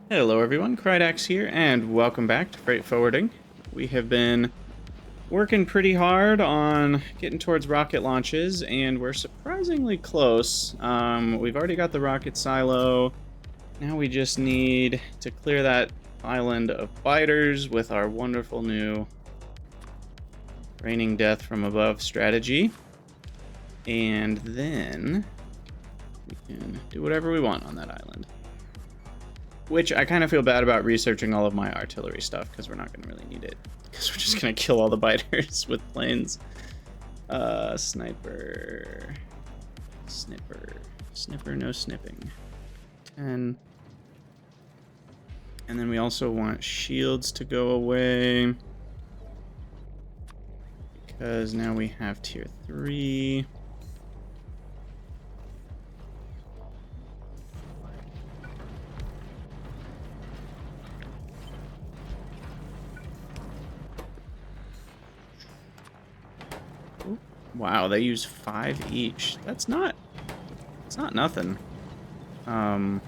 Hello everyone, Krydax here, and welcome back to Freight Forwarding. We have been working pretty hard on getting towards rocket launches, and we're surprisingly close. We've already got the rocket silo. Now we just need to clear that island of biters with our wonderful new raining death from above strategy. And then we can do whatever we want on that island. Which I kind of feel bad about researching all of my artillery stuff, because we're not going to really need it. Because we're just going to kill all the biters with planes. Sniper. Snipper. Snipper, no snipping. 10. And then we also want shields to go away. Because now we have tier 3. Wow, they use 5 each. It's not nothing. Not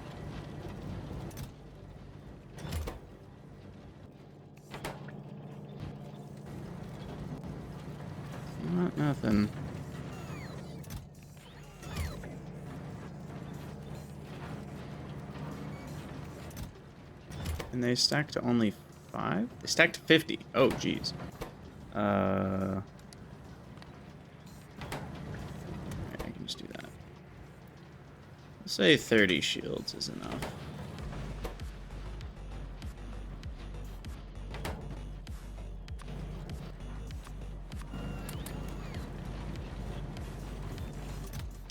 nothing. And they stack to only 5? They stack to 50. Oh, jeez. Just do that. Let's say 30 shields is enough.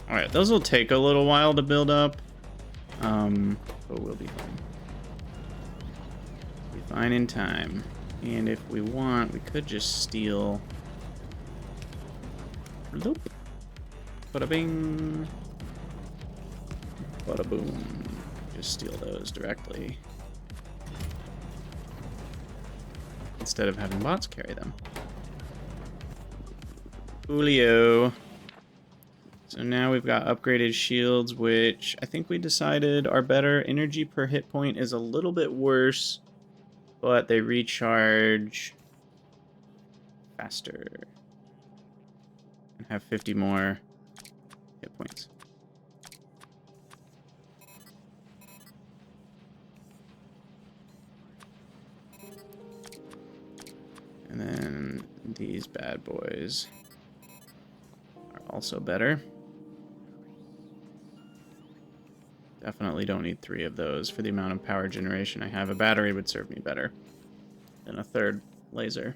Alright, those will take a little while to build up. But we'll be fine. We'll be fine in time. And if we want, we could just steal. Bloop. Bada bing. Bada boom. Just steal those directly. Instead of having bots carry them. Julio. So now we've got upgraded shields, which I think we decided are better. Energy per hit point is a little bit worse, but they recharge faster. And have 50 more hit points. And then these bad boys are also better. Definitely don't need 3 of those for the amount of power generation I have. A battery would serve me better than a third laser.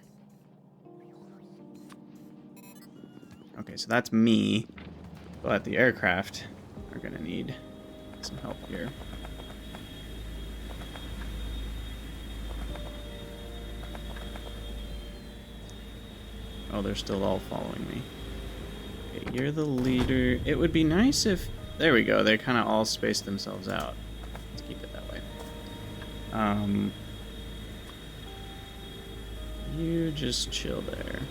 Okay, so that's me. But the aircraft are going to need some help here. Oh, they're still all following me. Okay, you're the leader. It would be nice if... There we go. They kind of all spaced themselves out. Let's keep it that way. You just chill there.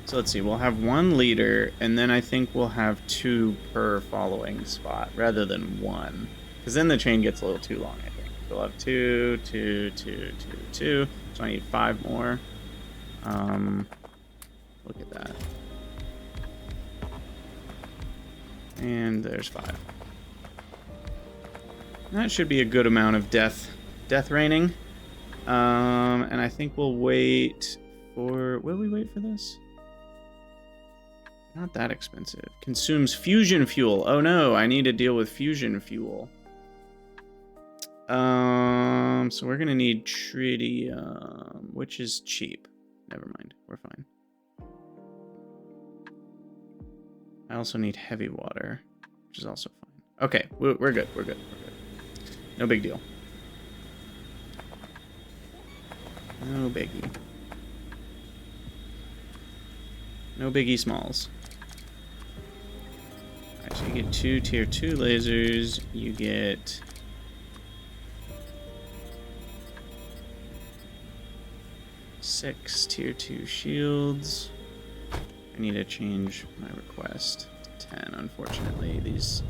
So let's see, we'll have 1 leader, and then I think we'll have 2 per following spot, rather than 1. Because then the chain gets a little too long, I think. We'll have 2, 2, 2, 2, 2. So I need 5 more. Look at that. And there's 5. That should be a good amount of death raining. And I think we'll wait for... Will we wait for this? Not that expensive. Consumes fusion fuel. Oh no, I need to deal with fusion fuel. So we're gonna need tritium, which is cheap. Never mind, we're fine. I also need heavy water, which is also fine. Okay, we're good, we're good. No big deal. No biggie. No biggie smalls. Alright, so you get 2 tier 2 lasers, you get 6 tier 2 shields, I need to change my request to 10, unfortunately. These...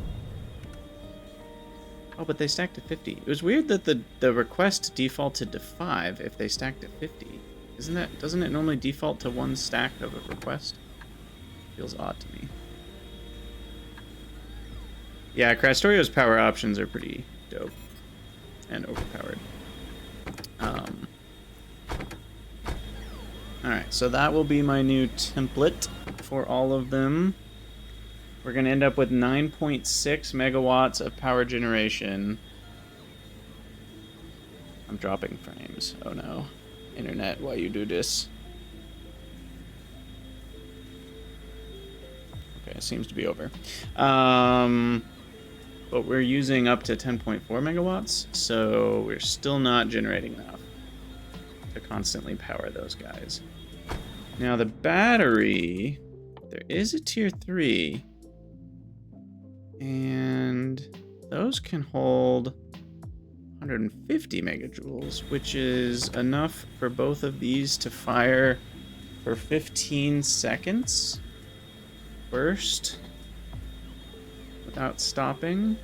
Oh, but they stacked to 50. It was weird that the request defaulted to 5 if they stacked to 50. Doesn't it normally default to 1 stack of a request? Feels odd to me. Yeah, Crastorio's power options are pretty dope and overpowered. Alright, so that will be my new template for all of them. We're going to end up with 9.6 megawatts of power generation. I'm dropping frames. Oh no. Internet, why you do this? Okay, it seems to be over. But we're using up to 10.4 megawatts, so we're still not generating enough to constantly power those guys. Now the battery, there is a tier 3, and those can hold 150 megajoules, which is enough for both of these to fire for 15 seconds burst without stopping.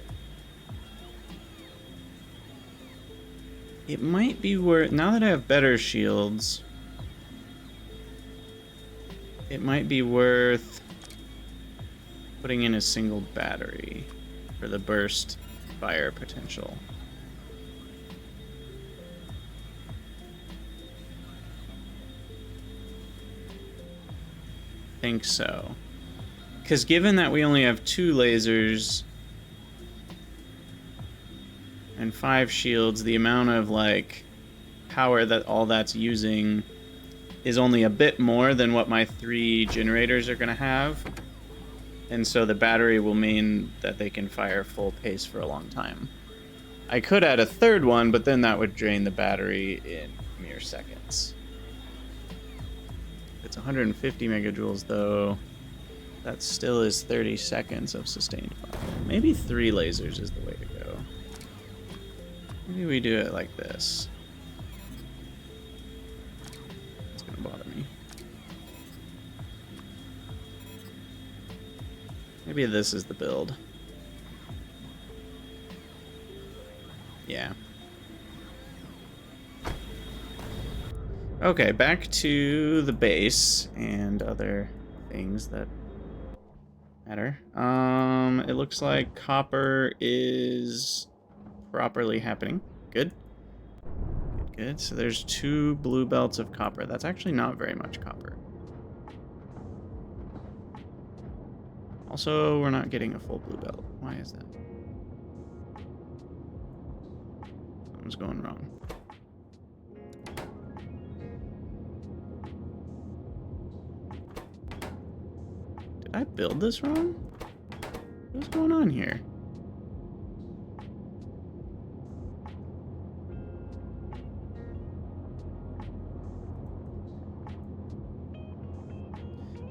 It might be worth, now that I have better shields, it might be worth putting in a single battery for the burst fire potential. I think so. Because given that we only have 2 lasers and 5 shields, the amount of, like, power that all that's using is only a bit more than what my 3 generators are going to have. And so the battery will mean that they can fire full pace for a long time. I could add a 3rd one, but then that would drain the battery in mere seconds. It's 150 megajoules, though. That still is 30 seconds of sustained fire. Maybe 3 lasers is the way to go. Maybe we do it like this. It's gonna bother me. Maybe this is the build. Yeah. Okay, back to the base and other things that matter. It looks like copper is properly happening. Good. Good. So there's 2 blue belts of copper. That's actually not very much copper. Also, we're not getting a full blue belt. Why is that? Something's going wrong. Did I build this wrong? What's going on here?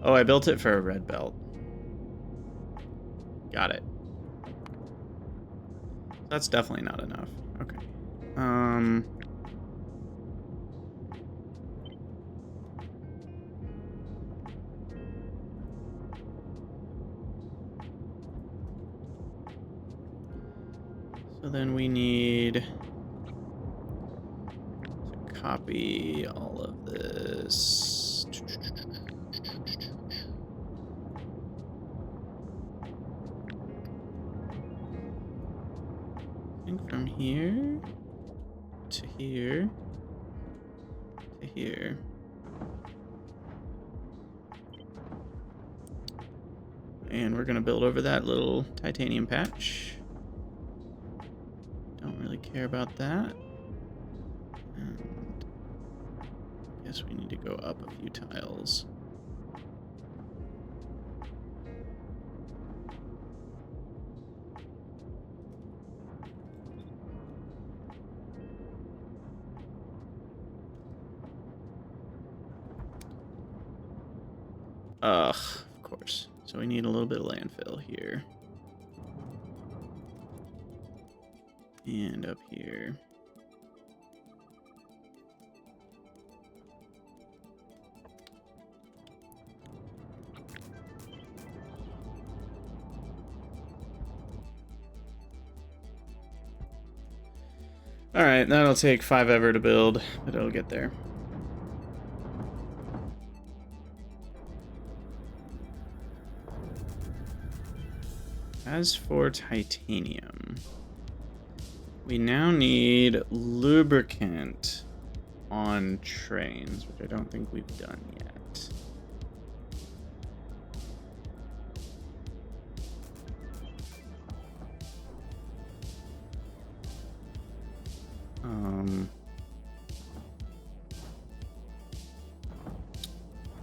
Oh, I built it for a red belt. Got it. That's definitely not enough. Okay. So then we need to copy all of this. I think from here to here to here. And we're gonna build over that little titanium patch. Don't really care about that. And I guess we need to go up a few tiles. Ugh, of course. So we need a little bit of landfill here. And up here. Alright, that'll take 5 ever to build, but it'll get there. As for titanium, we now need lubricant on trains, which I don't think we've done yet.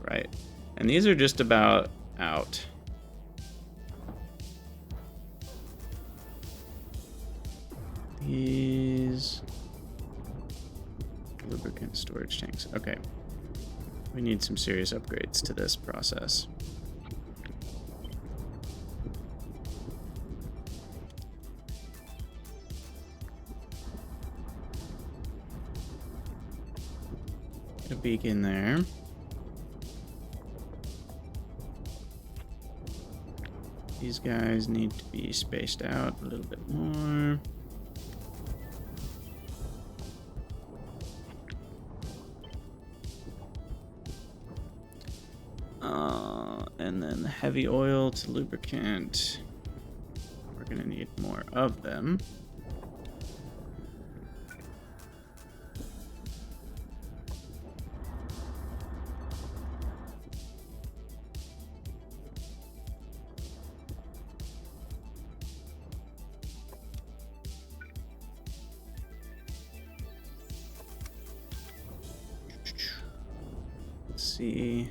Right. And these are just about out. These lubricant storage tanks. Okay. We need some serious upgrades to this process. Get a beacon there. These guys need to be spaced out a little bit more. And then the heavy oil to lubricant. We're gonna need more of them. Let's see.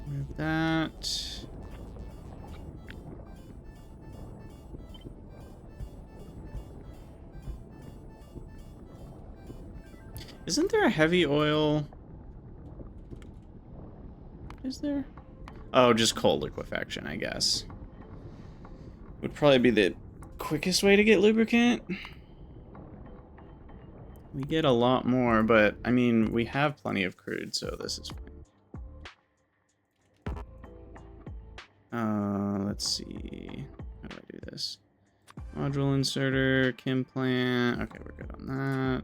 Move that. Isn't there a heavy oil? Is there? Oh, just coal liquefaction, I guess. Would probably be the quickest way to get lubricant. We get a lot more, but I mean, we have plenty of crude, so this is fine. Let's see. How do I do this? Module inserter, chem plant. Okay, we're good on that.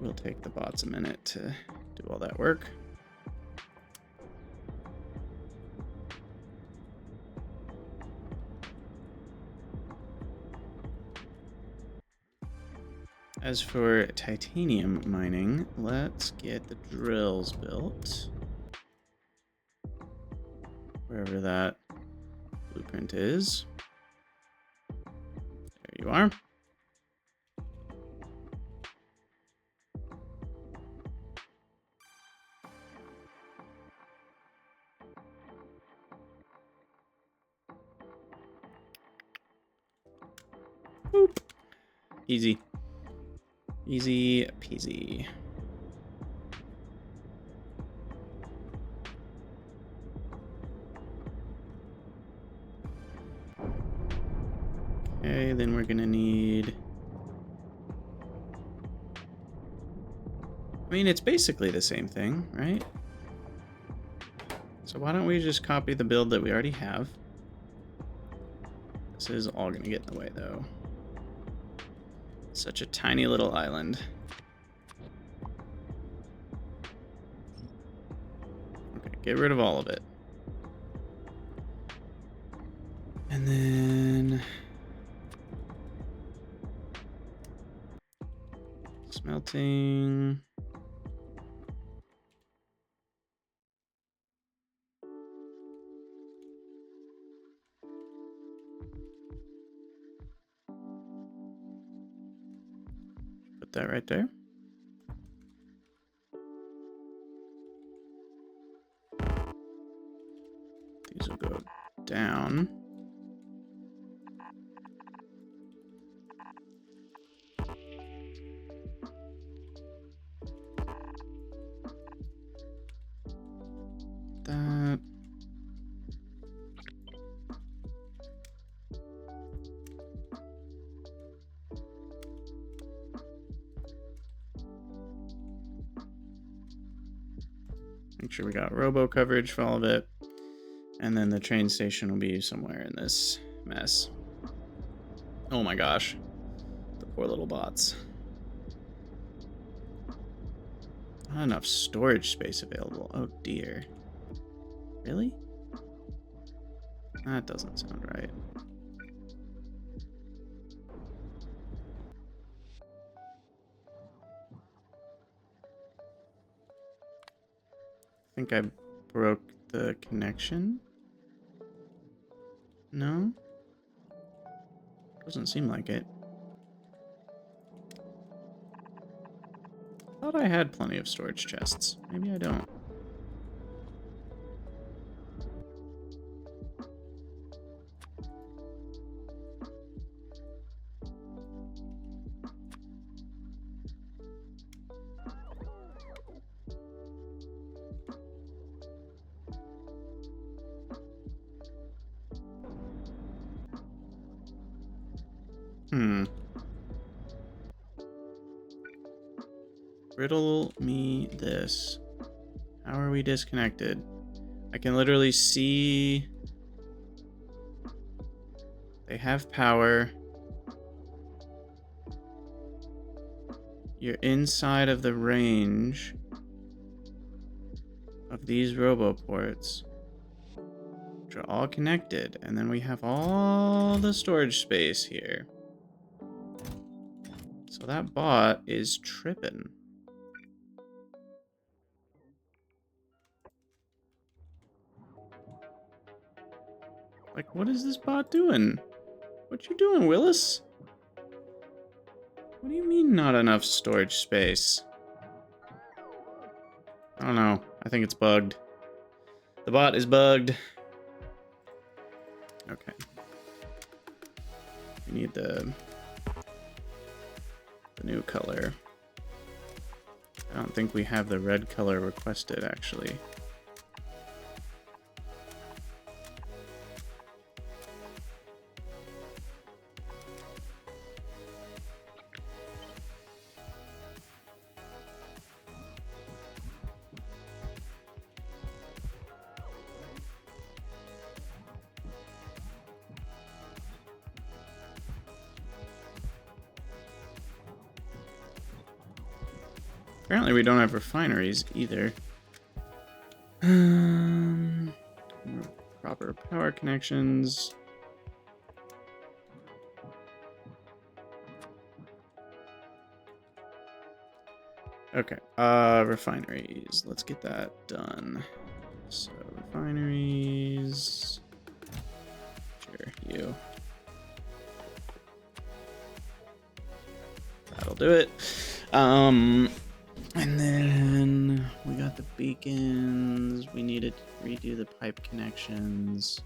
We'll take the bots a minute to do all that work. As for titanium mining, let's get the drills built. Wherever that blueprint is. There you are. Boop. Easy. Easy peasy. Okay, then we're gonna need... I mean, it's basically the same thing, right? So why don't we just copy the build that we already have? This is all gonna get in the way, though. Such a tiny little island. Okay, get rid of all of it. And then... smelting. Put that right there. These will go down. That. Make sure we got robo coverage for all of it. And then the train station will be somewhere in this mess. Oh my gosh. The poor little bots. Not enough storage space available. Oh dear. Really? That doesn't sound right. I think I broke the connection. No? Doesn't seem like it. Thought I had plenty of storage chests. Maybe I don't. Riddle me this. How are we disconnected? I can literally see they have power. You're inside of the range of these roboports, which are all connected, and then we have all the storage space here. So that bot is tripping. Like, what is this bot doing? What you doing, Willis? What do you mean not enough storage space? I don't know. I think it's bugged. The bot is bugged. Okay. We need the new color. I don't think we have the red color requested, actually. Apparently we don't have refineries either. Proper power connections. Okay, refineries. Let's get that done. So, refineries. Sure, you. That'll do it. And then we got the beacons. We needed to redo the pipe connections.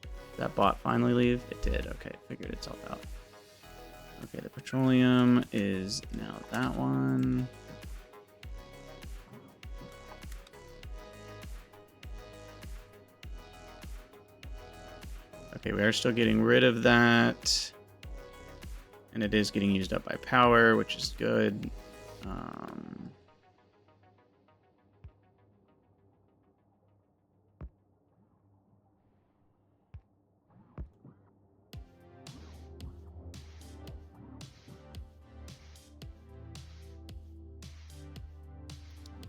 Did that bot finally leave? It did. Okay, figured itself out. Okay, the petroleum is now that one. Okay, we are still getting rid of that. And it is getting used up by power, which is good.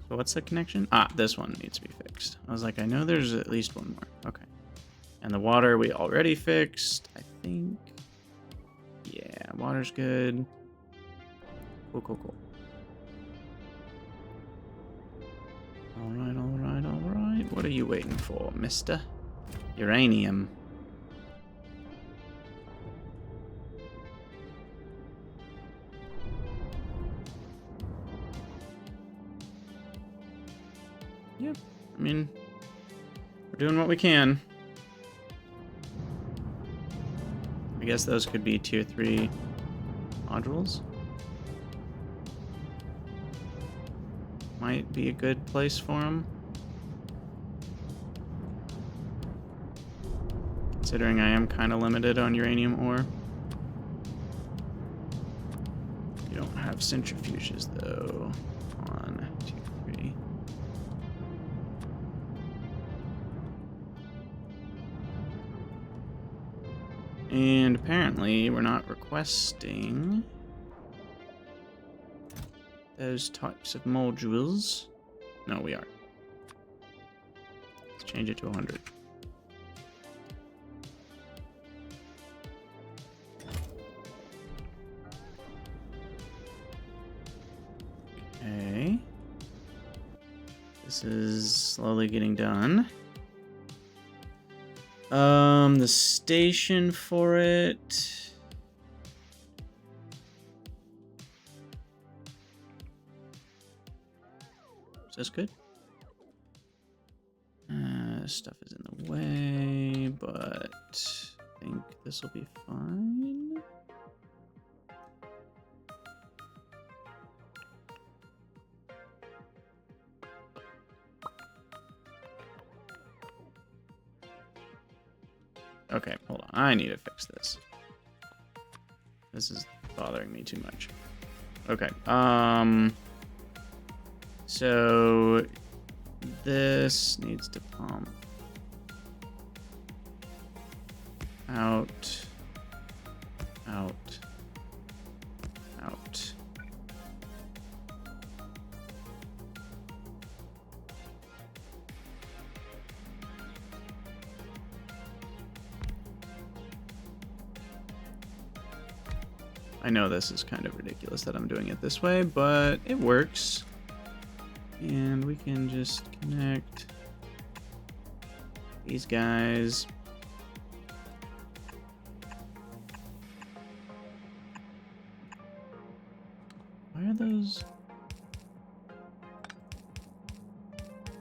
So what's the connection? Ah, this one needs to be fixed. I was like, I know there's at least one more. Okay. And the water we already fixed, I think. Yeah, water's good. Cool, cool, cool. Alright, alright, alright. What are you waiting for, mister? Uranium. Yep, I mean, we're doing what we can. I guess those could be tier 3 modules. Might be a good place for them. Considering I am kind of limited on uranium ore. You don't have centrifuges though on tier 3. And apparently we're not requesting those types of modules. No, we are. Let's change it to 100. Okay. This is slowly getting done. The station for it. Is this good? Stuff is in the way, but I think this will be fine. Okay, hold on. I need to fix this. This is bothering me too much. Okay. So this needs to pump out, out, out. I know this is kind of ridiculous that I'm doing it this way, but it works. And we can just connect these guys. Why are those?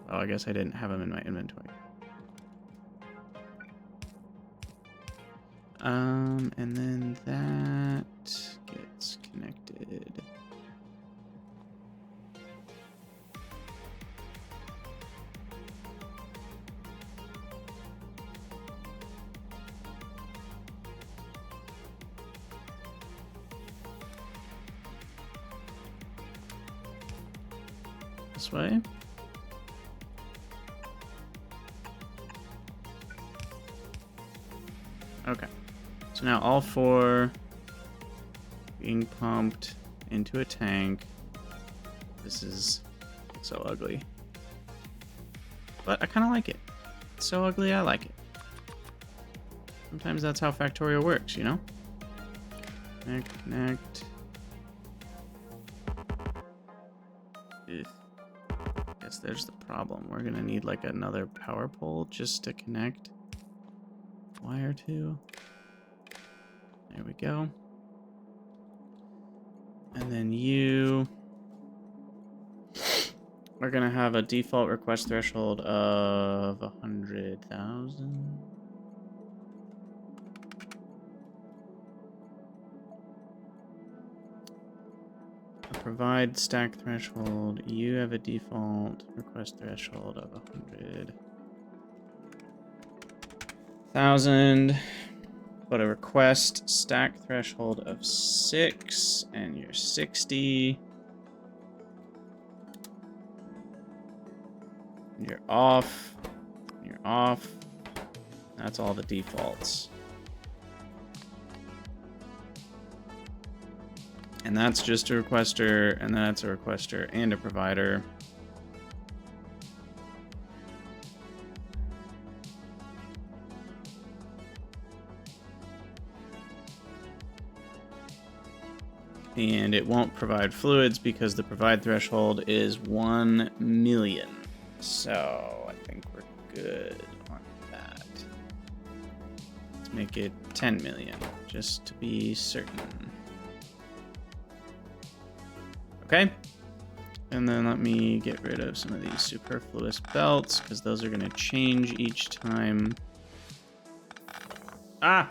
Oh, I guess I didn't have them in my inventory. And then that gets connected. This way. Okay. So now all four being pumped into a tank. This is so ugly. But I kind of like it. It's so ugly, I like it. Sometimes that's how Factorio works, you know? Connect, connect. Ugh. Guess there's the problem. We're gonna need like another power pole just to connect wire to. There we go. And then you are gonna have a default request threshold of 100,000. Provide stack threshold. You have a default request threshold of 100,000. But a request stack threshold of 6, and you're 60. You're off. You're off. That's all the defaults. And that's just a requester, and that's a requester and a provider. And it won't provide fluids because the provide threshold is 1 million. So I think we're good on that. Let's make it 10 million, just to be certain. Okay. And then let me get rid of some of these superfluous belts, because those are going to change each time. Ah!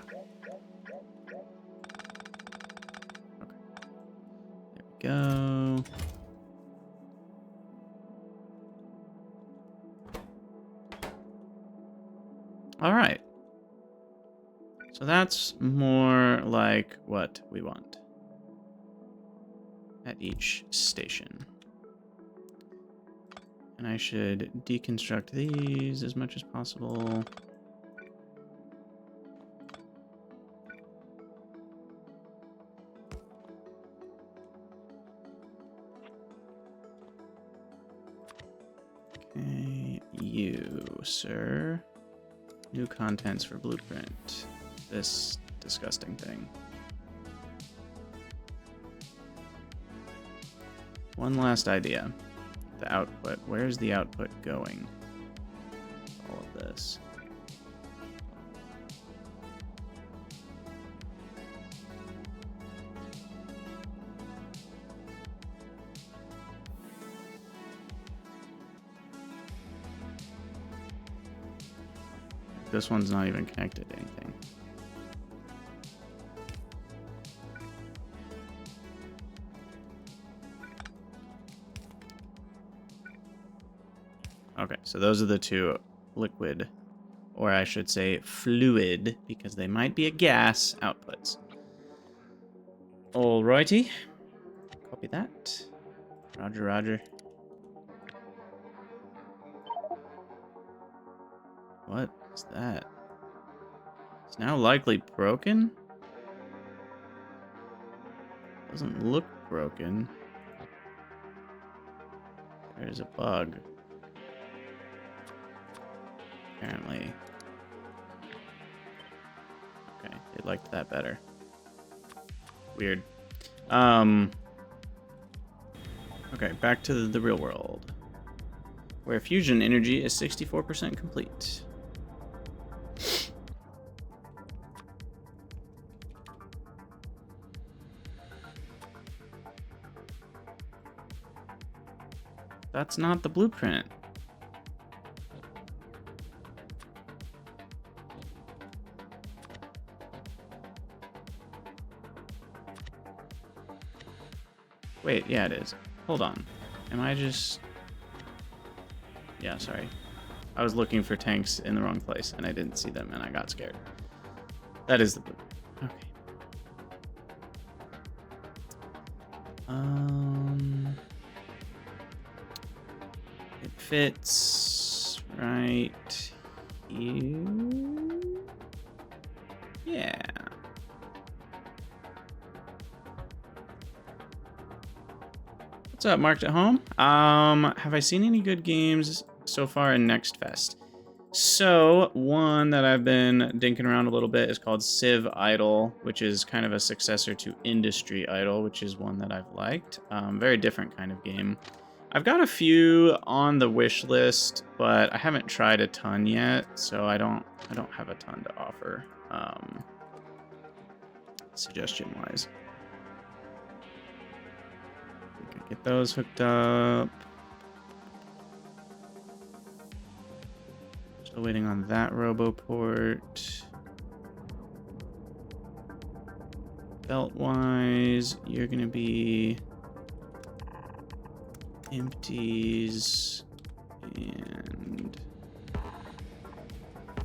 Go. All right. So that's more like what we want at each station. And I should deconstruct these as much as possible. Hey, you, sir. New contents for Blueprint. This disgusting thing. One last idea. The output. Where's the output going? All of this. This one's not even connected to anything. Okay, so those are the two liquid, or I should say fluid, because they might be a gas outputs. Alrighty. Copy that. Roger, roger. What is that? It's now likely broken? Doesn't look broken. There's a bug. Apparently. Okay, they liked that better. Weird. Okay, back to the real world. Where fusion energy is 64% complete. That's not the blueprint. Wait, yeah, it is. Hold on. Am I just... Yeah, sorry. I was looking for tanks in the wrong place, and I didn't see them, and I got scared. That is the blueprint. Okay. It fits right here. Yeah. What's up, Marked at Home? Have I seen any good games so far in Next Fest? So, one that I've been dinking around a little bit is called Civ Idol, which is kind of a successor to Industry Idol, which is one that I've liked. Very different kind of game. I've got a few on the wish list, but I haven't tried a ton yet, so I don't have a ton to offer, suggestion-wise. Get those hooked up. Still waiting on that RoboPort. Belt-wise, you're gonna be empties and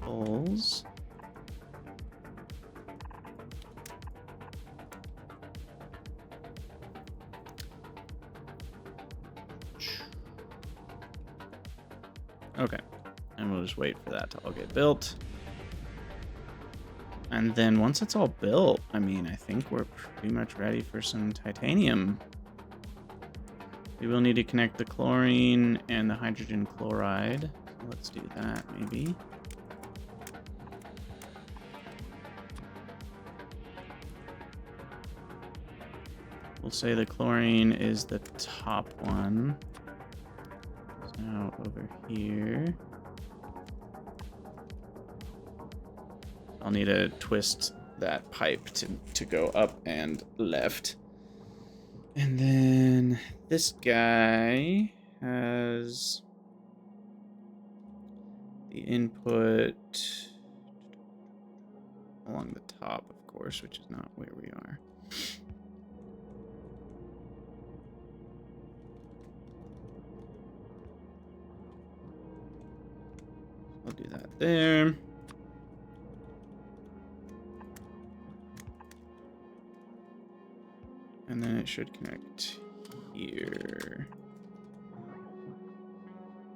fulls. Okay, and we'll just wait for that to all get built. And then once it's all built, I mean, I think we're pretty much ready for some titanium. We will need to connect the chlorine and the hydrogen chloride. So let's do that, maybe. We'll say the chlorine is the top one. Now over here. I'll need to twist that pipe to go up and left. And then this guy has the input along the top, of course, which is not where we are. I'll do that there. And then it should connect here.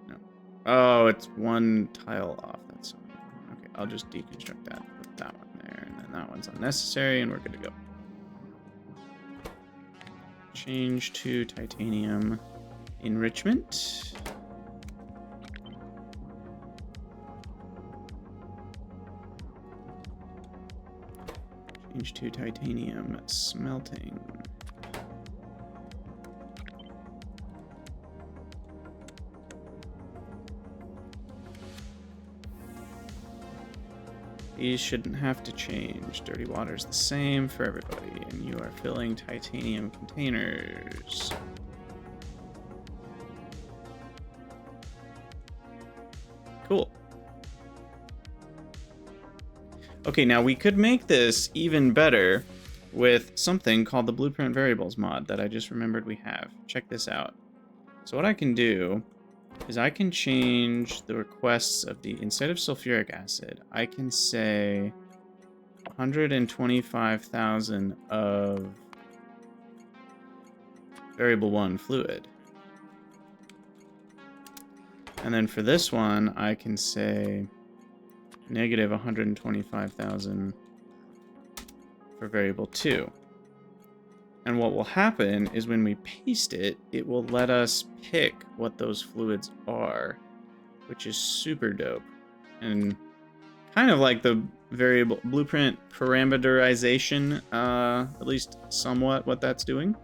No. Oh, it's one tile off. That's okay. I'll just deconstruct that. Put that one there, and then that one's unnecessary, and we're good to go. Change to titanium enrichment. Change to titanium smelting. These shouldn't have to change. Dirty water is the same for everybody, and you are filling titanium containers. Cool. Okay, now we could make this even better with something called the Blueprint Variables mod that I just remembered we have. Check this out. So what I can do is I can change the requests of the, instead of sulfuric acid, I can say 125,000 of variable 1 fluid. And then for this one, I can say negative 125,000 for variable 2. And what will happen is when we paste it, it will let us pick what those fluids are, which is super dope. And kind of like the variable blueprint parameterization, at least somewhat what that's doing.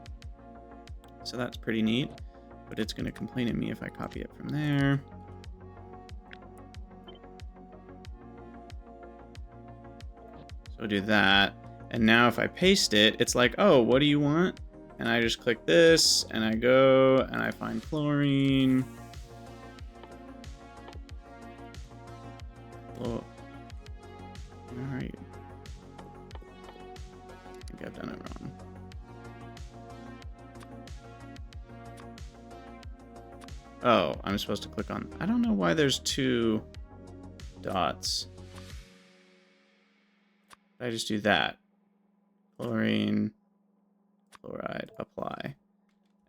So that's pretty neat, but it's going to complain at me if I copy it from there. So do that. And now if I paste it, it's like, oh, what do you want? And I just click this, and I go, and I find chlorine. Whoa. Where are you? I think I've done it wrong. Oh, I'm supposed to click on... I don't know why there's 2 dots. I just do that. Chlorine, chloride, apply.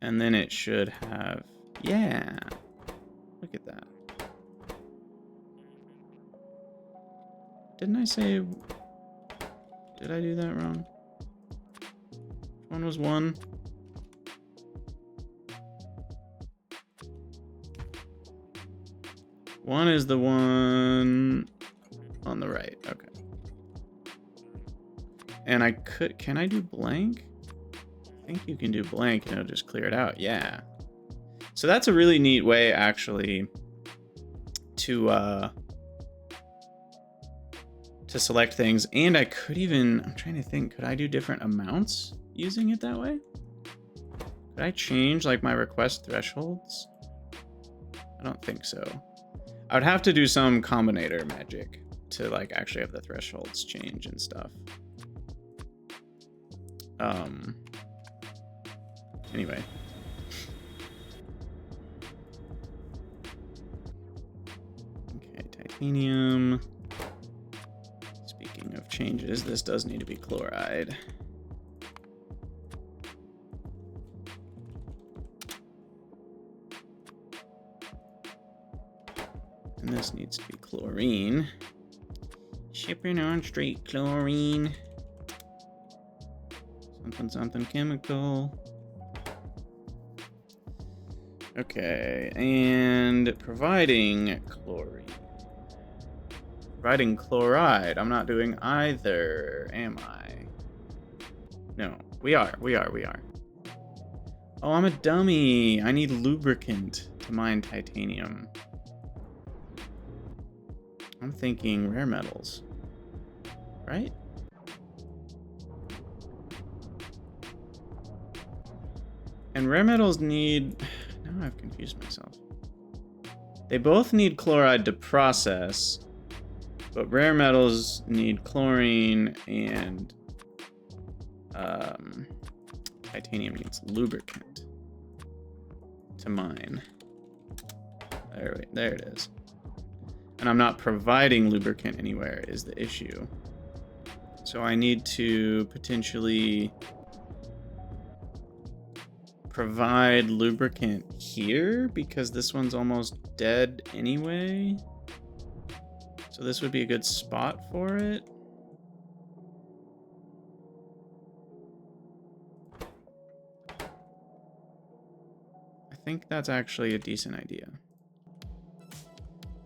And then it should have... Yeah! Look at that. Didn't I say... Did I do that wrong? Which one was 1? One is the one on the right. Okay. And I could... Can I do blank? I think you can do blank and it'll just clear it out. Yeah. So that's a really neat way, actually, to select things. And I could even... I'm trying to think. Could I do different amounts using it that way? Could I change, like, my request thresholds? I don't think so. I would have to do some combinator magic to, like, actually have the thresholds change and stuff. Anyway. Okay, titanium. Speaking of changes, this does need to be chloride. And this needs to be chlorine. Shipping on straight chlorine. Something, something chemical. Okay, and providing chlorine. Providing chloride. I'm not doing either, am I? No, we are. Oh, I'm a dummy. I need lubricant to mine titanium. I'm thinking rare metals, right? And rare metals need... Now I've confused myself. They both need chloride to process, but rare metals need chlorine and titanium needs lubricant to mine. There it is. And I'm not providing lubricant anywhere is the issue. So I need to potentially provide lubricant here because this one's almost dead anyway. So this would be a good spot for it. I think that's actually a decent idea.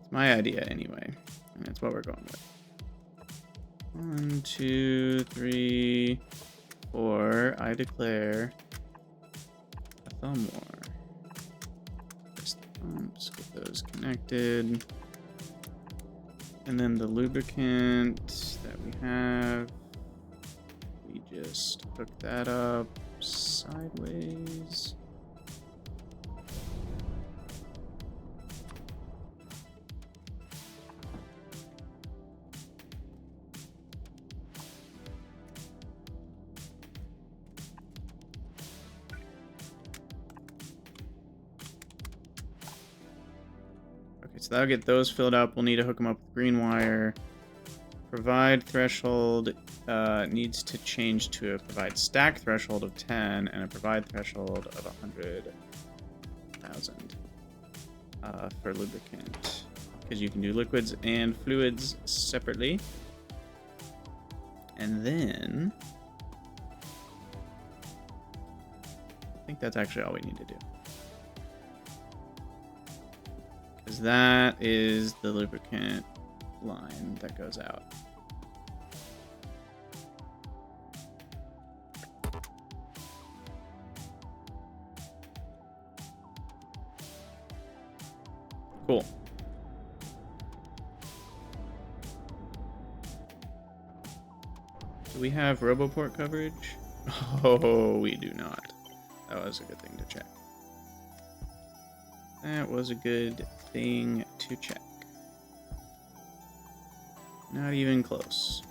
It's my idea anyway, and it's what we're going with. 1, 2, 3, 4. I declare a thumb war. Just get those connected. And then the lubricant that we have, we just hook that up sideways. So that'll get those filled up. We'll need to hook them up with green wire. Provide threshold needs to change to a provide stack threshold of 10 and a provide threshold of 100,000 for lubricant. Because you can do liquids and fluids separately. And then I think that's actually all we need to do. Because that is the lubricant line that goes out. Cool. Do we have RoboPort coverage? Oh, we do not. That was a good thing to check. That was a good thing to check. Not even close.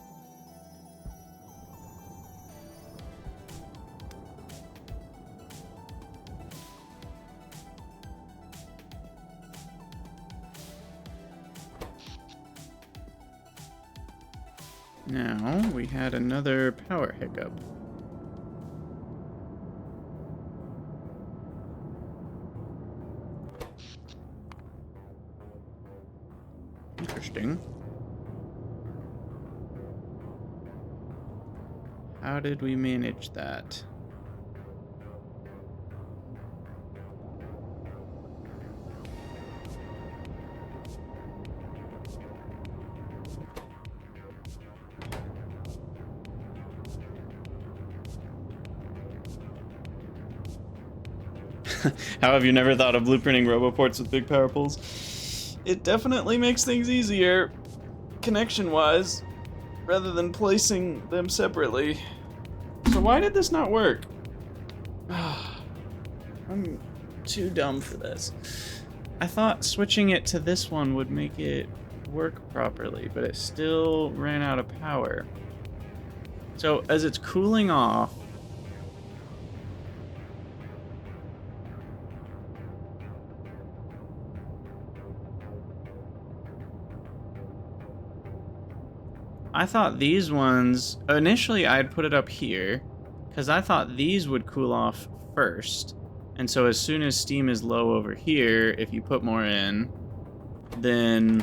Now, we had another power hiccup. Interesting. How did we manage that? How have you never thought of blueprinting RoboPorts with big power pools? It definitely makes things easier, connection-wise, rather than placing them separately. So why did this not work? I'm too dumb for this. I thought switching it to this one would make it work properly, but it still ran out of power. So as it's cooling off, I thought these ones, initially I'd put it up here, because I thought these would cool off first. And so as soon as steam is low over here, if you put more in, then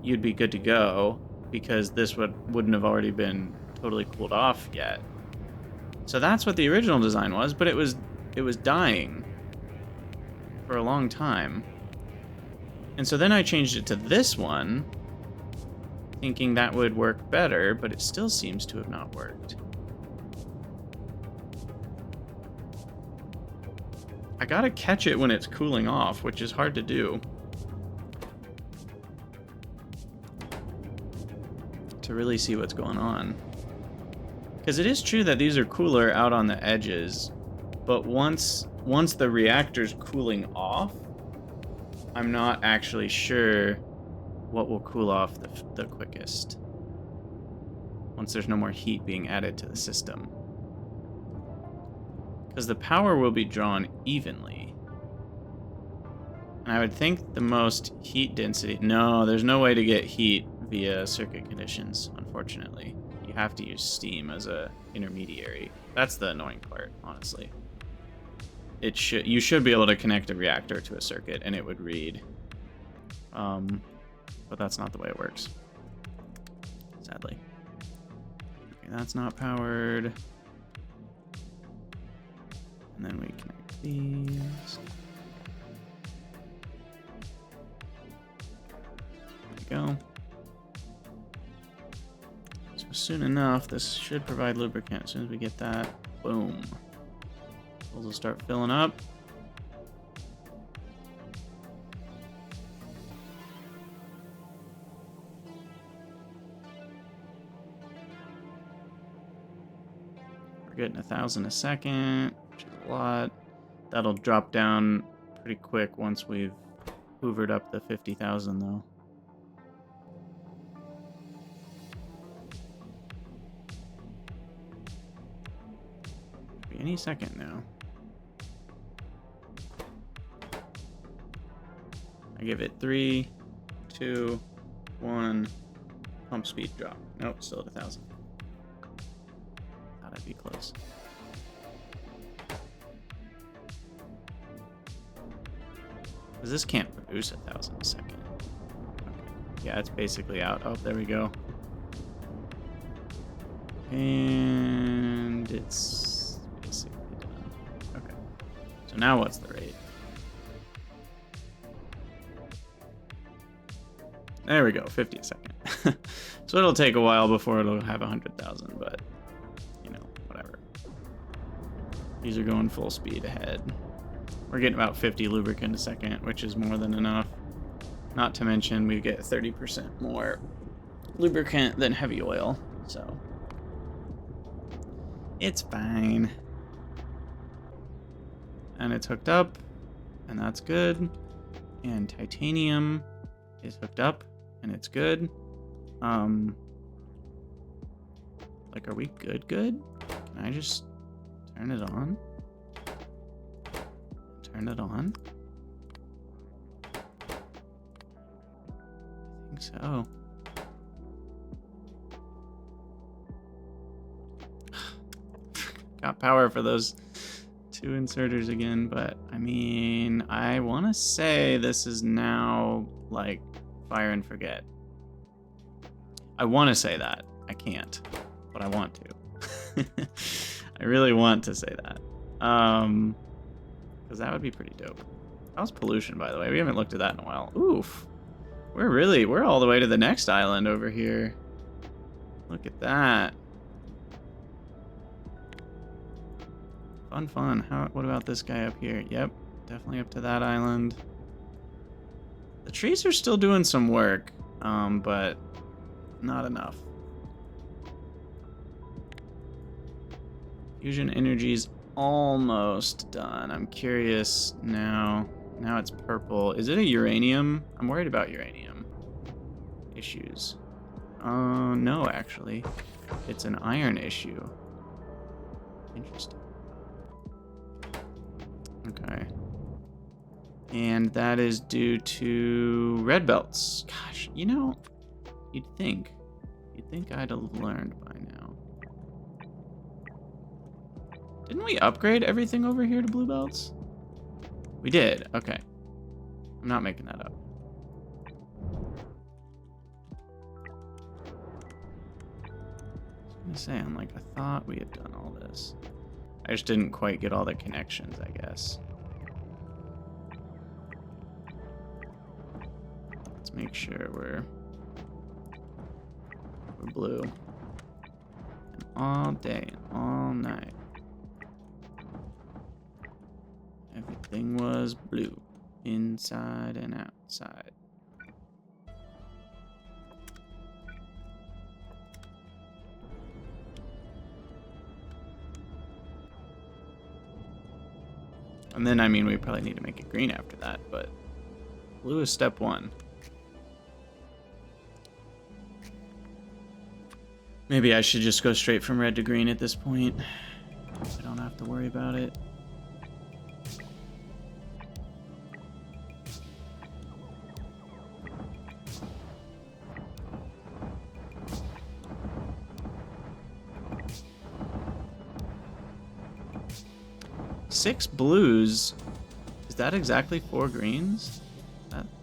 you'd be good to go, because this wouldn't have already been totally cooled off yet. So that's what the original design was, but it was dying for a long time. And so then I changed it to this one, thinking that would work better, but it still seems to have not worked. I gotta catch it when it's cooling off, which is hard to do. To really see what's going on. Because it is true that these are cooler out on the edges, but once the reactor's cooling off, I'm not actually sure what will cool off the quickest once there's no more heat being added to the system. Because the power will be drawn evenly. And I would think the most heat density... No, there's no way to get heat via circuit conditions, unfortunately. You have to use steam as a intermediary. That's the annoying part, honestly. You should be able to connect a reactor to a circuit and it would read. But that's not the way it works, sadly. Okay, that's not powered. And then we connect these. There we go. So soon enough, this should provide lubricant. As soon as we get that, boom. Those will start filling up. We're getting 1,000 a second, which is a lot. That'll drop down pretty quick once we've hoovered up the 50,000 though. Be any second now. I give it 3, 2, 1, pump speed drop. Nope, still at 1,000. Thought I'd be close. Because this can't produce 1,000 a second. Okay. Yeah, it's basically out. Oh, there we go. And it's basically done. Okay. So now what's the rate? There we go, 50 a second. So it'll take a while before it'll have 100,000, but, you know, whatever. These are going full speed ahead. We're getting about 50 lubricant a second, which is more than enough. Not to mention we get 30% more lubricant than heavy oil, so it's fine. And it's hooked up, and that's good. And titanium is hooked up, and it's good. Like, are we good? Can I just turn it on? Turn it on? I think so. Got power for those 2 inserters again, but I mean, I want to say this is now like fire and forget. I want to say that. I can't, but I want to. I really want to say that. Because that would be pretty dope. How's pollution, by the way? We haven't looked at that in a while. Oof. We're all the way to the next island over here. Look at that. Fun. What about this guy up here? Yep, definitely up to that island. The trees are still doing some work, but not enough. Fusion energy's almost done. I'm curious now. Now it's purple. Is it a uranium? I'm worried about uranium issues. No, actually. It's an iron issue. Interesting. Okay. And that is due to red belts. Gosh, you know, you'd think I'd have learned by now. Didn't we upgrade everything over here to blue belts? We did. Okay. I'm not making that up. I was gonna say, I'm like, I thought we had done all this. I just didn't quite get all the connections, I guess. Let's make sure we're blue. And all day and all night. Everything was blue, inside and outside. And then, I mean, we probably need to make it green after that, but blue is step 1. Maybe I should just go straight from red to green at this point. I don't have to worry about it. Six blues. Is that exactly 4 greens?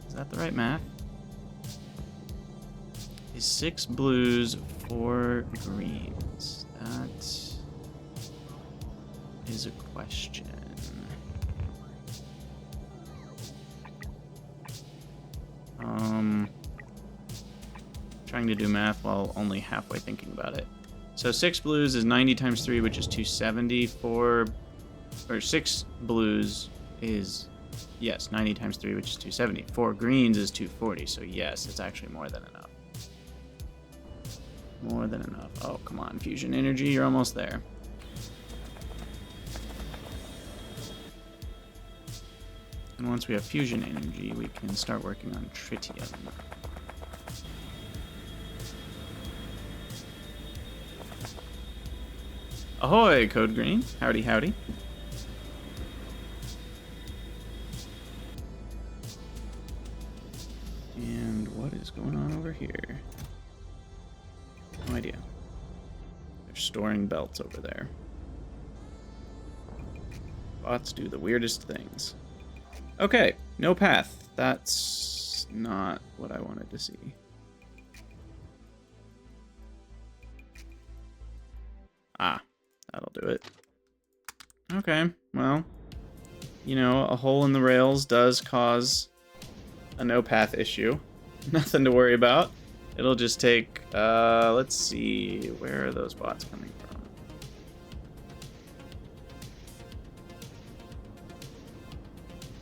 Is that the right math? Is 6 blues, 4 greens? That is a question. Trying to do math while only halfway thinking about it. So 6 blues is 90 times 3, which is 270. 6 blues is, yes, 90 times 3, which is 270. 4 greens is 240, so yes, it's actually more than enough. More than enough. Oh, come on, fusion energy, you're almost there. And once we have fusion energy, we can start working on tritium. Ahoy, Code Green. Howdy, howdy. And what is going on over here? No idea. They're storing belts over there. Bots do the weirdest things. Okay, no path. That's not what I wanted to see. Ah, that'll do it. Okay, well, you know, a hole in the rails does cause a no path issue. Nothing to worry about. It'll just take, let's see, where are those bots coming from?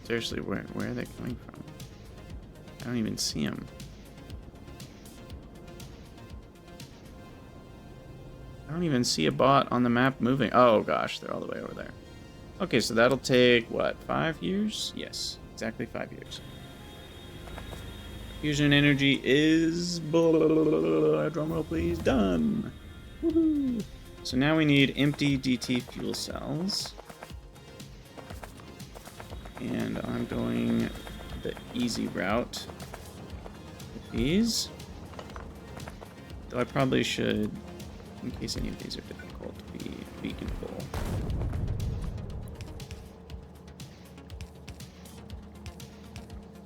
Seriously, where are they coming from? I don't even see them. I don't even see a bot on the map moving. Oh gosh, they're all the way over there. Okay, so that'll take, what, 5 years? Yes, exactly 5 years. Fusion energy is, drumroll please, done. Woohoo! So now we need empty DT fuel cells. And I'm going the easy route with these. Though I probably should, in case any of these are difficult, be beacon full.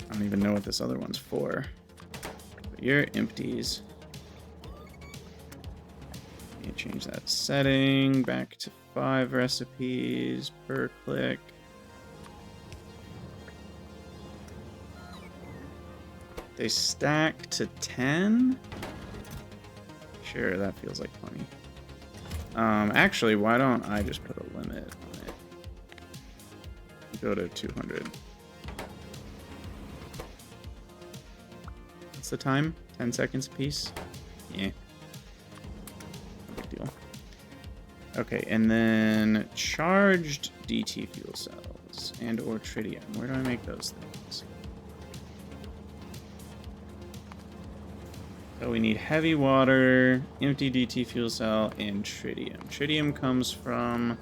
I don't even know what this other one's for. But you're empties. Let me change that setting back to 5 recipes per click. They stack to 10? Sure, that feels like plenty. Actually, why don't I just put a limit on it? Go to 200. What's the time? 10 seconds apiece? Yeah. No big deal. Okay, and then charged DT fuel cells and or tritium. Where do I make those things? So we need heavy water, empty DT fuel cell, and tritium. Tritium comes from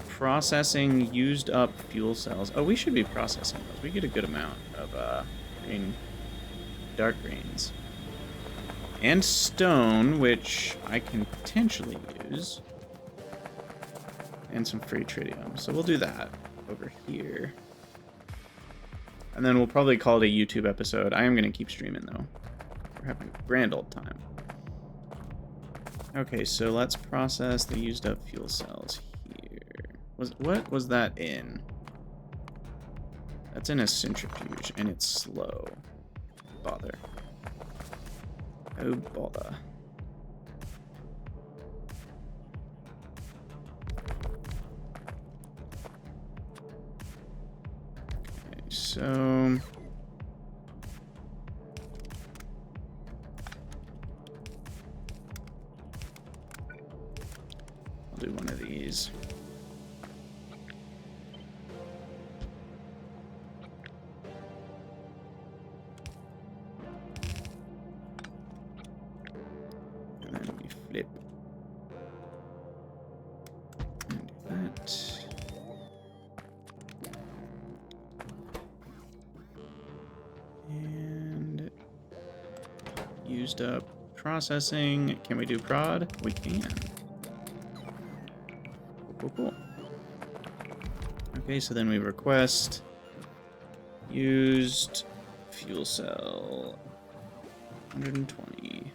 processing used up fuel cells. Oh, we should be processing those. We get a good amount of green, dark greens. And stone, which I can potentially use. And some free tritium. So we'll do that over here. And then we'll probably call it a YouTube episode. I am going to keep streaming, though. We're having a grand old time. Okay, so let's process the used up fuel cells here. What was that in? That's in a centrifuge, and it's slow. Bother. Oh, bother. Okay, so... I'll do one of these. And then we flip. And do that. And used up processing. Can we do prod? We can. Cool. Okay, so then we request used fuel cell 120.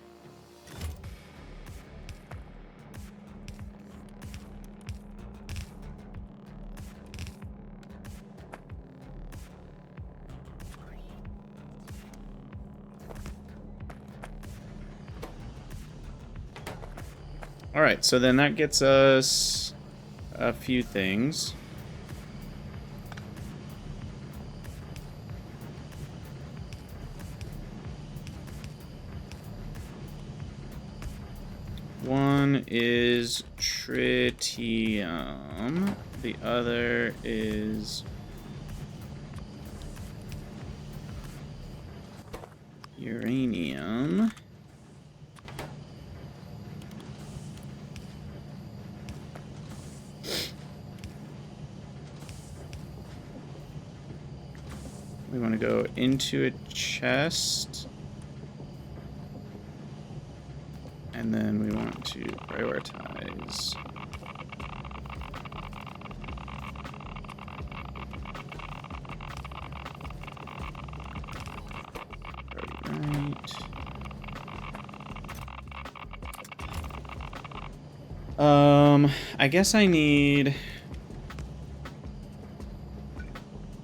Alright, so then that gets us a few things. One is tritium. The other is uranium. We want to go into a chest. And then we want to prioritize. Right. I guess I need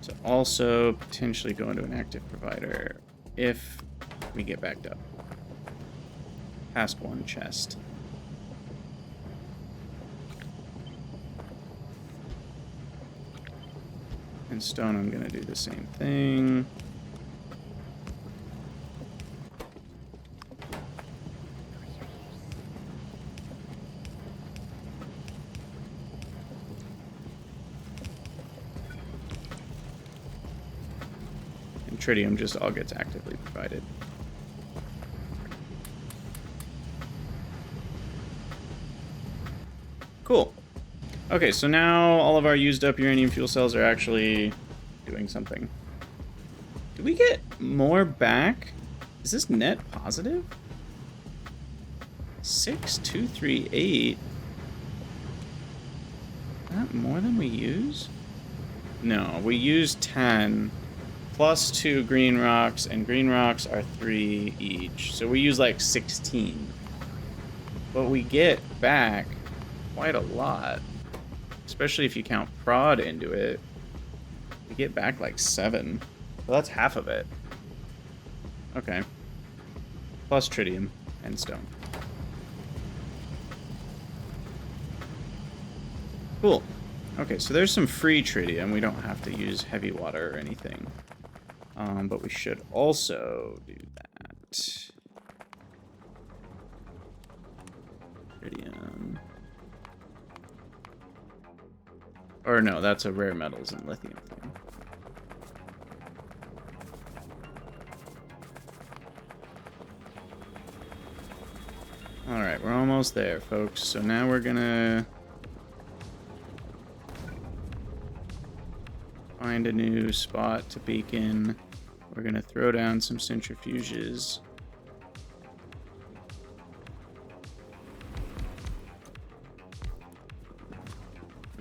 to also potentially go into an active provider if we get backed up. Past one chest. And stone, I'm gonna do the same thing. And tritium just all gets actively provided. Cool. Okay, so now all of our used up uranium fuel cells are actually doing something. Do we get more back? Is this net positive? 6,238. Is that more than we use? No, we use 10 plus 2 green rocks, and green rocks are 3 each. So we use like 16. But we get back quite a lot, especially if you count prod into it. We get back like 7. Well, that's half of it. Okay. Plus tritium and stone. Cool. Okay, so there's some free tritium. We don't have to use heavy water or anything. But we should also do that. Tritium. Or no, that's a rare metals and lithium thing. Alright, we're almost there, folks. So now we're gonna find a new spot to beacon. We're gonna throw down some centrifuges.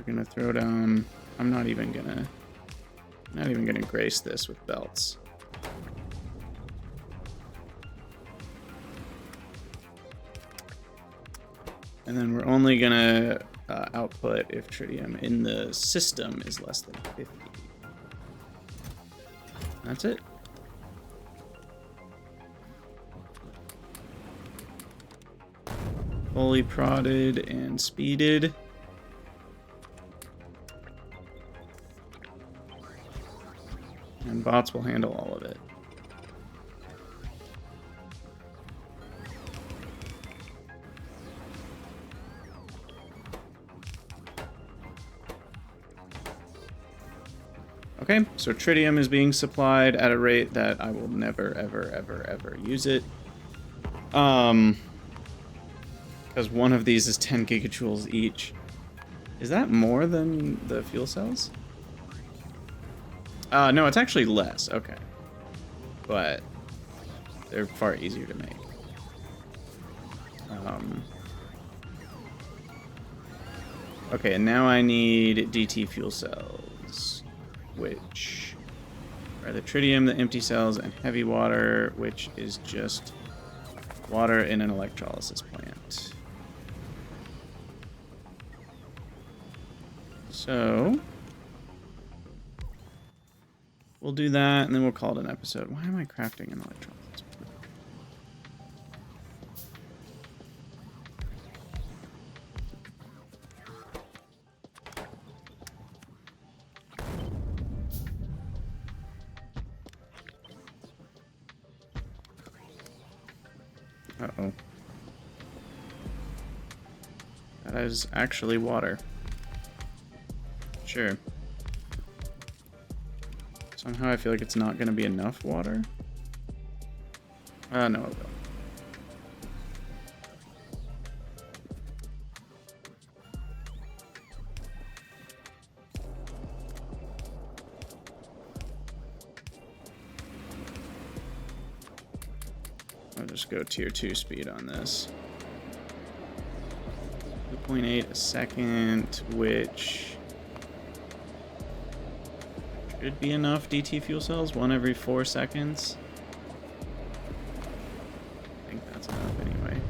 Gonna throw down. I'm not even gonna grace this with belts. And then we're only gonna output if tritium in the system is less than 50. That's it. Fully prodded and speeded. And bots will handle all of it. Okay, so tritium is being supplied at a rate that I will never, ever, ever, ever use it. Because one of these is 10 gigajoules each. Is that more than the fuel cells? No, it's actually less. Okay. But they're far easier to make. Okay, and now I need DT fuel cells, which are the tritium, the empty cells, and heavy water, which is just water in an electrolysis plant. So we'll do that, and then we'll call it an episode. Why am I crafting an electrolysis plant? Uh-oh. That is actually water. Sure. Somehow I feel like it's not going to be enough water. No, it will. I'll just go tier 2 speed on this. 2.8 a second, which should be enough DT fuel cells, 1 every 4 seconds. I think that's enough anyway.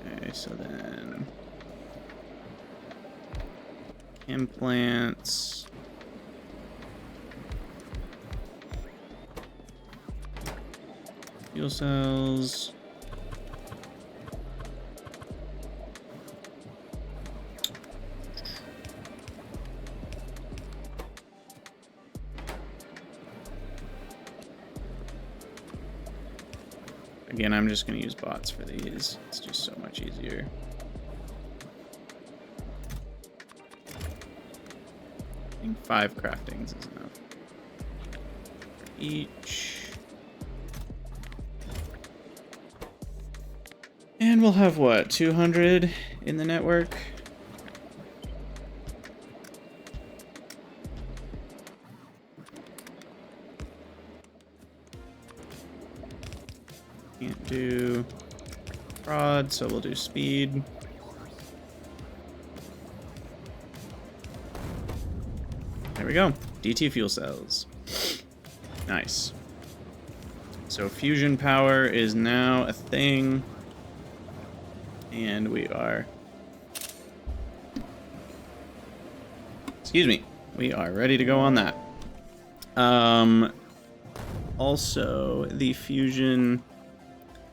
Okay, so then implants. Fuel cells. Again, I'm just going to use bots for these. It's just so much easier. I think 5 craftings is enough. For each. And we'll have, what, 200 in the network? Can't do prod, so we'll do speed. There we go. DT fuel cells. Nice. So fusion power is now a thing. And we are... Excuse me. We are ready to go on that. Also, the fusion...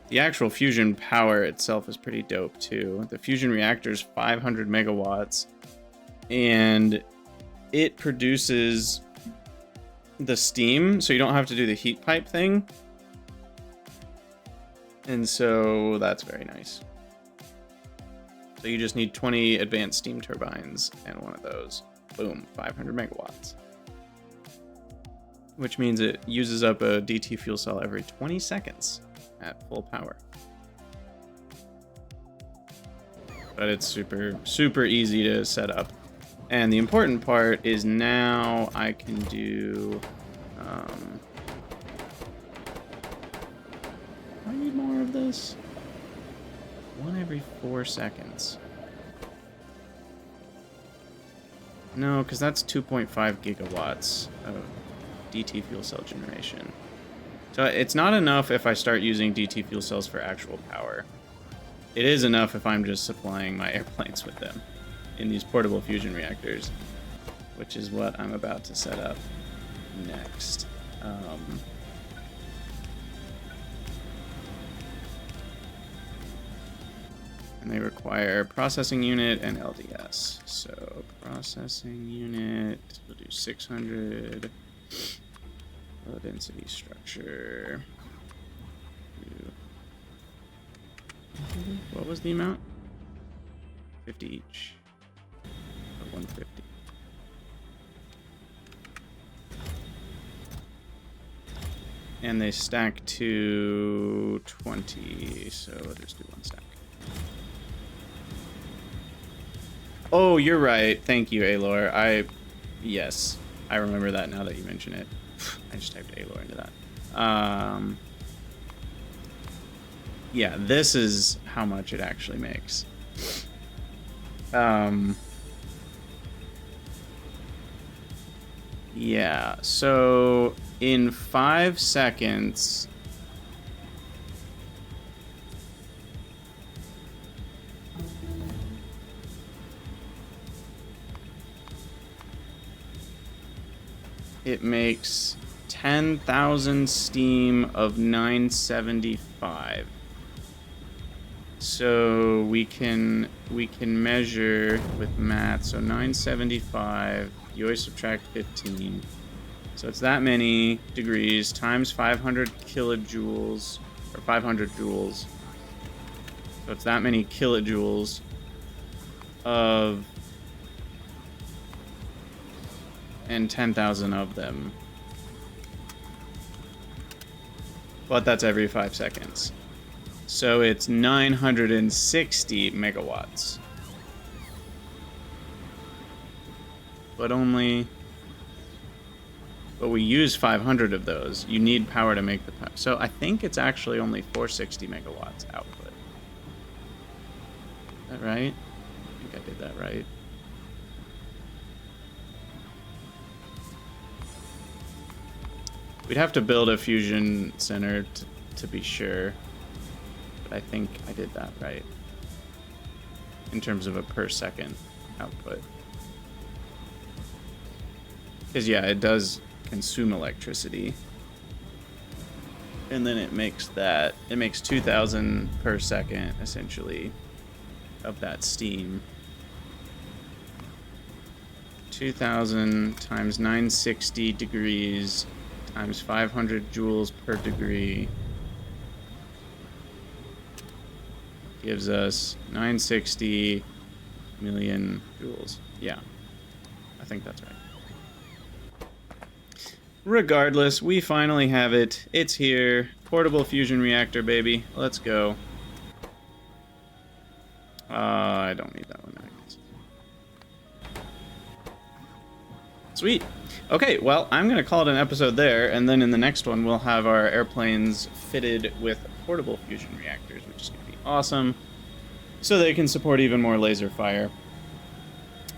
The actual fusion power itself is pretty dope, too. The fusion reactor is 500 megawatts. And it produces the steam, so you don't have to do the heat pipe thing. And so that's very nice. So you just need 20 advanced steam turbines and one of those. Boom, 500 megawatts. Which means it uses up a DT fuel cell every 20 seconds at full power. But it's super, super easy to set up. And the important part is now I can do... I need more of this. 1 every 4 seconds. No, because that's 2.5 gigawatts of DT fuel cell generation. So it's not enough if I start using DT fuel cells for actual power. It is enough if I'm just supplying my airplanes with them in these portable fusion reactors, which is what I'm about to set up next. And they require processing unit and LDS. So processing unit, we'll do 600. Low density structure. What was the amount? 50 each. 150. And they stack to 20, so we'll just do 1 stack. Oh, you're right. Thank you, Alor. Yes, I remember that now that you mention it. I just typed Alor into that. Yeah, this is how much it actually makes. Yeah, so in 5 seconds... It makes 10,000 steam of 975. So we can we can measure with math. So 975, you always subtract 15. So it's that many degrees times 500 kilojoules, or 500 joules. So it's that many kilojoules of, and 10,000 of them. But that's every 5 seconds. So it's 960 megawatts. But we use 500 of those. You need power to make the power. So I think it's actually only 460 megawatts output. Is that right? I think I did that right. We'd have to build a fusion center to be sure. But I think I did that right. In terms of a per second output. Because yeah, it does consume electricity. And then it makes 2,000 per second, essentially, of that steam. 2,000 times 960 degrees times 500 joules per degree gives us 960 million joules. Yeah, I think that's right. Regardless, we finally have it. It's here. Portable fusion reactor, baby. Let's go. I don't need that one, I guess. Sweet. Okay, well, I'm going to call it an episode there, and then in the next one, we'll have our airplanes fitted with portable fusion reactors, which is going to be awesome, so they can support even more laser fire.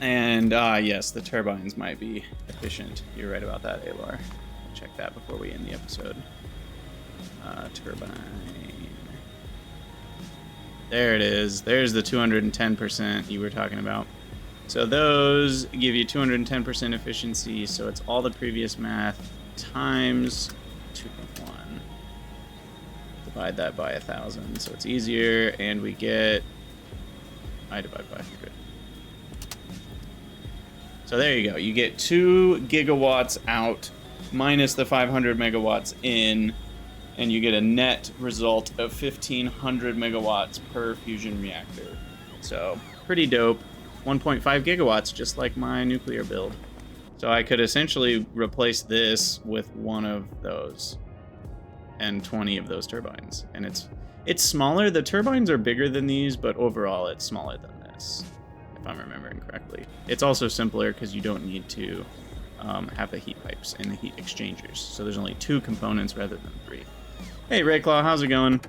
And, yes, the turbines might be efficient. You're right about that, Alar. Check that before we end the episode. Turbine. There it is. There's the 210% you were talking about. So those give you 210% efficiency, so it's all the previous math times 2.1. Divide that by 1,000, so it's easier, and we get... I divide by 100. So there you go. You get 2 gigawatts out minus the 500 megawatts in, and you get a net result of 1,500 megawatts per fusion reactor. So pretty dope. 1.5 gigawatts, just like my nuclear build. So I could essentially replace this with one of those and 20 of those turbines. And it's smaller. The turbines are bigger than these, but overall it's smaller than this, if I'm remembering correctly. It's also simpler because you don't need to have the heat pipes and the heat exchangers. So there's only 2 components rather than 3. Hey, Rayclaw, how's it going?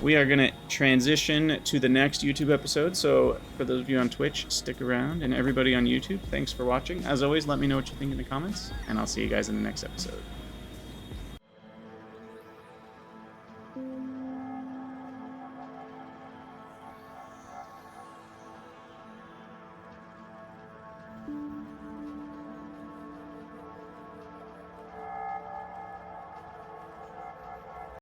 We are going to transition to the next YouTube episode, so for those of you on Twitch, stick around, and everybody on YouTube, thanks for watching. As always, let me know what you think in the comments, and I'll see you guys in the next episode.